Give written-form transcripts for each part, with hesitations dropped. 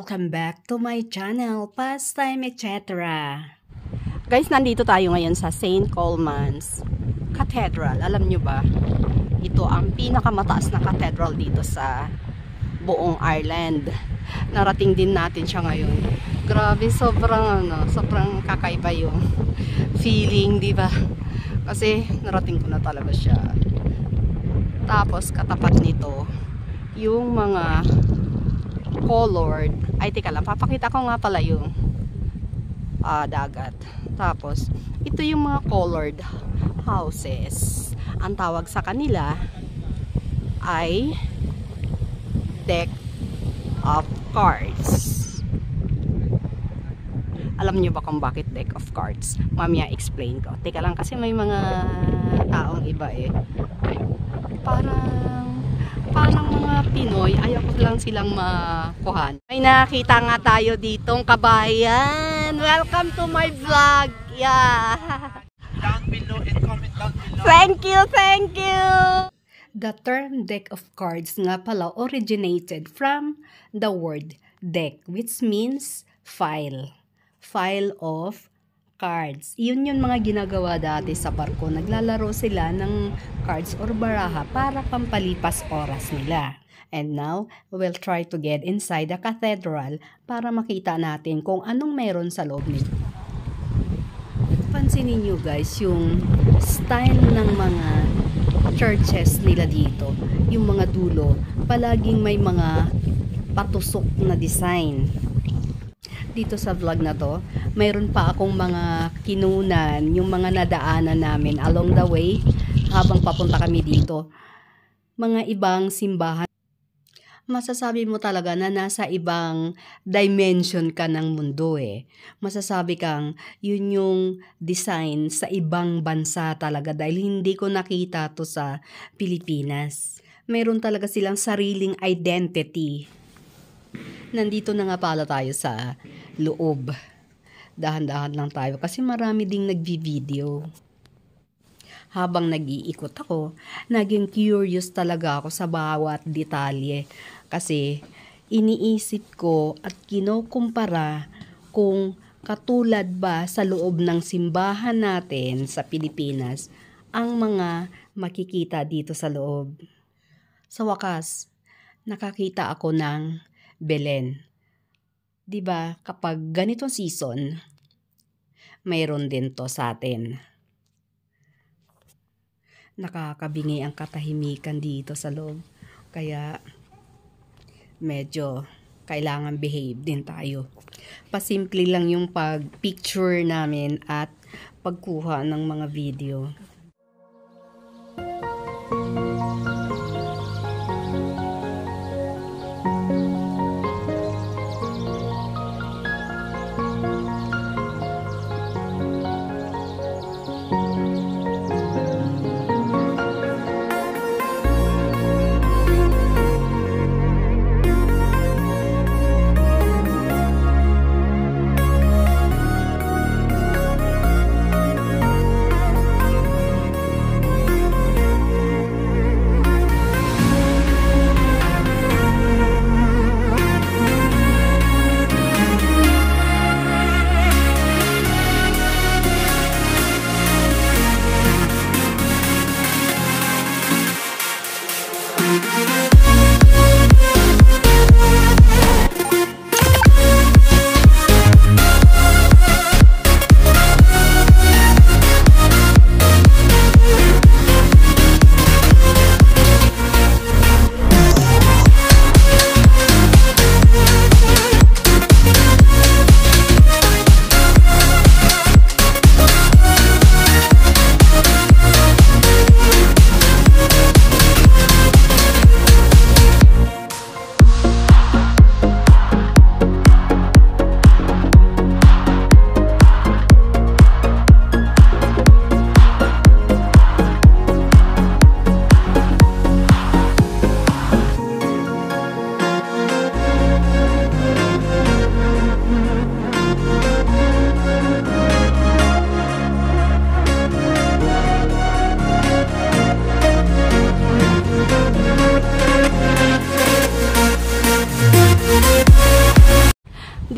Welcome back to my channel, Pastime Etc. Guys, nandito tayo ngayon sa St. Colman's Cathedral. Alam nyo ba? Ito ang pinakamataas na cathedral dito sa buong Ireland. Narating din natin siya ngayon. Grabe, sobrang kakaiba yung feeling, di ba? Kasi narating ko na talaga siya. Tapos katapat nito yung mga colored, ay teka lang, papakita ko nga pala yung dagat. Tapos ito yung mga colored houses. Ang tawag sa kanila ay deck of cards. Alam niyo ba kung bakit deck of cards? Mamaya explain ko. Teka lang, kasi may mga taong iba parang mga Pinoy, ayaw ko lang silang makuhan. May nakita nga tayo ditong kabayan. Welcome to my vlog. Yeah. Down below and comment down below. Thank you. The term deck of cards nga pala originated from the word deck, which means file. File of cards. Yun yung mga ginagawa dati sa barko. Naglalaro sila ng cards or baraha para pampalipas oras nila. And now, we'll try to get inside the cathedral para makita natin kung anong meron sa loob nito. Pansinin nyo guys, yung style ng mga churches nila dito, yung mga dulo, palaging may mga patusok na design. Dito sa vlog na to, mayroon pa akong mga kinunan, yung mga nadaanan namin along the way habang papunta kami dito. Mga ibang simbahan. Masasabi mo talaga na nasa ibang dimension ka ng mundo Masasabi kang yun yung design sa ibang bansa talaga dahil hindi ko nakita to sa Pilipinas. Meron talaga silang sariling identity. Nandito na nga pala tayo sa loob. Dahan-dahan lang tayo kasi marami ding nagvi-video. Habang nag-iikot ako, naging curious talaga ako sa bawat detalye. Kasi iniisip ko at kinukumpara kung katulad ba sa loob ng simbahan natin sa Pilipinas ang mga makikita dito sa loob. Sa wakas, nakakita ako ng Belen. 'Di ba, kapag ganitong season, mayroon din to sa atin. Nakakabingi ang katahimikan dito sa loob. Kaya medyo kailangan behave din tayo. Pasimple lang yung pag-picture namin at pagkuha ng mga video.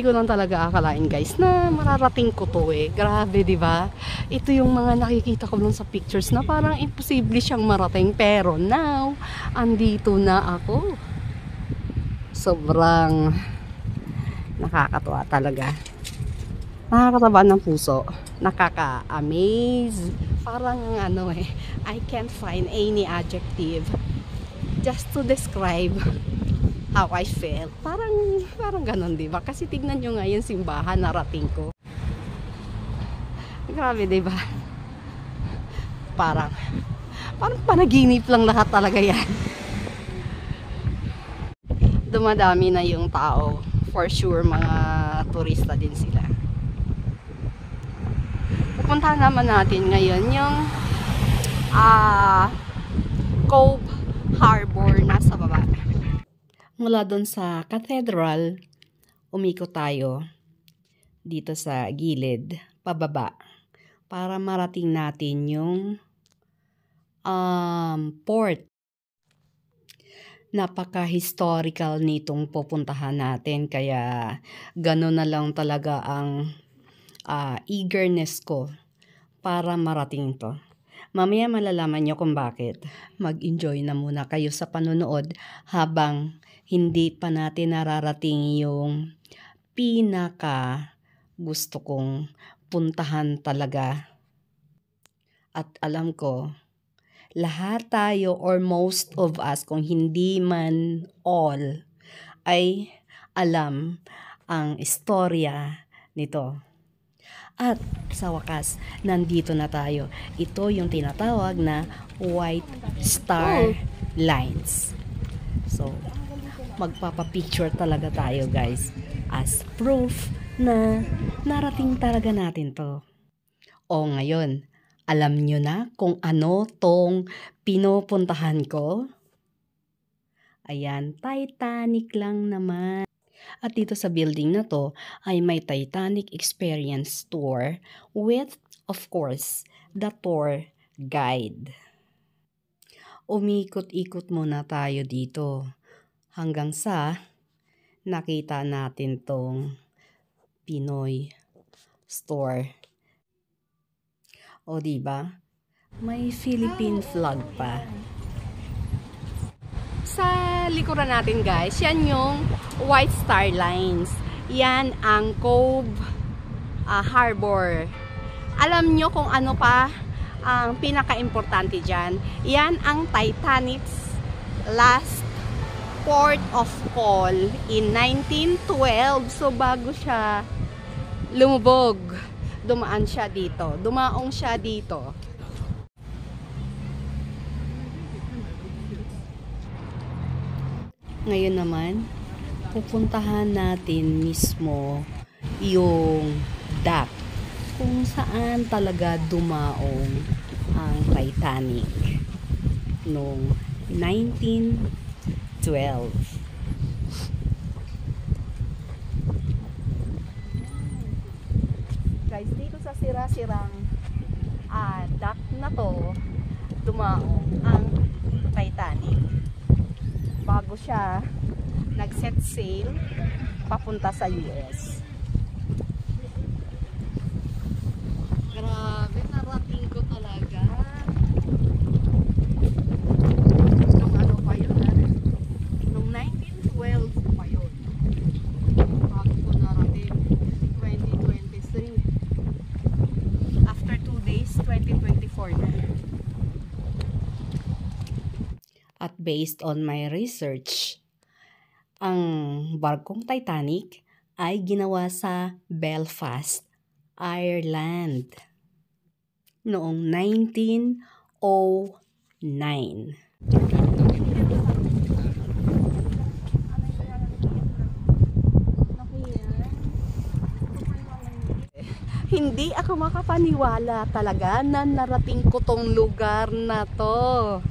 Hindi ko lang talaga akalain guys na mararating ko to eh. Grabe, di ba? Ito yung mga nakikita ko lang sa pictures na parang imposible siyang marating. Pero now, andito na ako. Sobrang nakakatuwa talaga. Nakakataba ng puso. Nakaka-amaze. Parang ano eh, I can't find any adjective just to describe how I feel. Parang ganun, di ba? Kasi tignan nyo nga yung simbahan, narating ko. Grabe, di ba? Parang panaginip lang lahat talaga yan. Dumadami na yung tao. For sure, mga turista din sila. Pupuntahan naman natin ngayon yung Cove Harbor nasa baba. Mula doon sa cathedral, umikot tayo dito sa gilid, pababa, para marating natin yung port. Napaka-historical nitong pupuntahan natin, kaya gano'n na lang talaga ang eagerness ko para marating to. Mamaya malalaman nyo kung bakit. Mag-enjoy na muna kayo sa panonood habang hindi pa natin nararating yung pinaka gusto kong puntahan talaga. At alam ko, lahat tayo or most of us, kung hindi man all, ay alam ang istorya nito. At sa wakas, nandito na tayo. Ito yung tinatawag na White Star Lines. So, magpapapicture talaga tayo guys as proof na narating talaga natin to. O ngayon, alam nyo na kung ano tong pinupuntahan ko? Ayan, Titanic lang naman. At dito sa building na to ay may Titanic Experience Tour with, of course, the tour guide. Umikot-ikot muna tayo dito hanggang sa nakita natin tong Pinoy store. O diba? May Philippine flag pa. Sa likuran natin guys, yan yung White Star Lines. Yan ang Cove Harbor. Alam nyo kung ano pa ang pinaka-importante dyan? Yan ang Titanic's last port of call in 1912. So bago siya lumubog, dumaong siya dito. Ngayon naman, pupuntahan natin mismo yung dock kung saan talaga dumaong ang Titanic noong 1912. Guys, dito sa sira-sirang dock na to, dumaong ang Titanic. Bago siya nag-set sail papunta sa US. Grabe, narating ko talaga. Nung ano pa yun, nung 1912 pa yun. Bago ko narating 2023. After 2 days, 2024 na. At based on my research, ang barkong Titanic ay ginawa sa Belfast, Ireland noong 1909. Hindi ako makapaniwala talaga na narating ko tong lugar na to.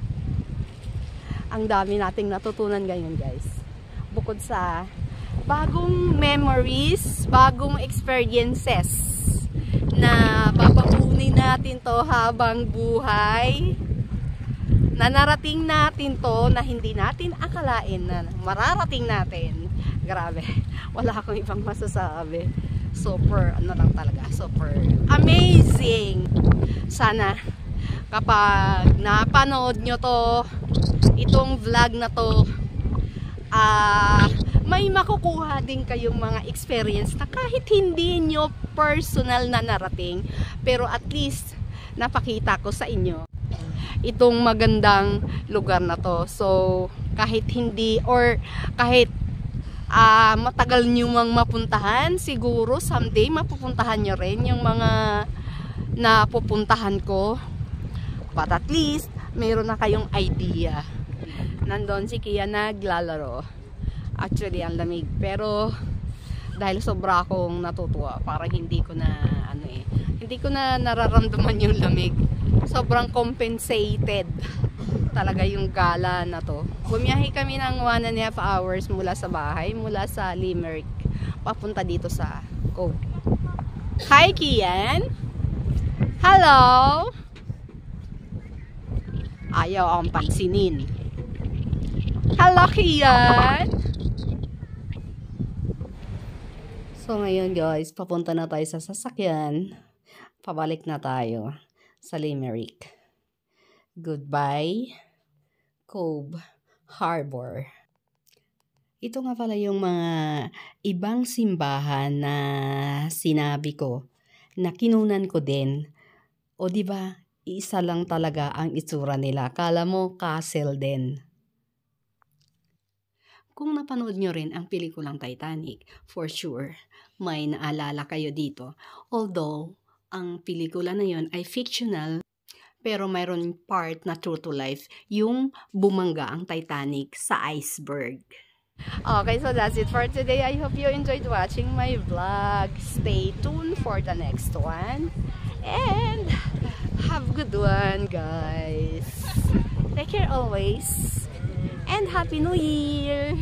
Ang dami nating natutunan ngayon guys. Bukod sa bagong memories, bagong experiences na babakunin natin to habang buhay, na narating natin to na hindi natin akalain na mararating natin. Grabe. Wala akong ibang masasabi. Super, ano lang talaga, super amazing. Sana kapag napanood nyo to, itong vlog na to, may makukuha din kayong mga experience na kahit hindi nyo personal na narating, pero at least napakita ko sa inyo itong magandang lugar na to. So kahit hindi, or kahit matagal nyo mang mapuntahan, siguro someday mapupuntahan nyo rin yung mga napupuntahan ko. But at least meron na kayong idea. Nandun si Kia naglalaro. Actually ang lamig, pero dahil sobra akong natutuwa, parang hindi ko na hindi ko na nararamdaman yung lamig. Sobrang compensated talaga yung gala na to. Bumiyahe kami ng 1.5 hours mula sa bahay, mula sa Limerick papunta dito sa Cove. Hi Kian! Hello! Ayaw akong pansinin. Hello Kian! So ngayon guys, papunta na tayo sa sasakyan. Pabalik na tayo sa Limerick. Goodbye, Cove Harbor. Ito nga pala yung mga ibang simbahan na sinabi ko, na kinunan ko din. O di ba, isa lang talaga ang itsura nila. Kala mo castle din. Kung napanood nyo rin ang pelikulang Titanic, for sure, may naalala kayo dito. Although, ang pelikula na yon ay fictional, pero mayroon part na true to life, yung bumangga ang Titanic sa iceberg. Okay, so that's it for today. I hope you enjoyed watching my vlog. Stay tuned for the next one. And have a good one, guys. Take care always. And Happy New Year!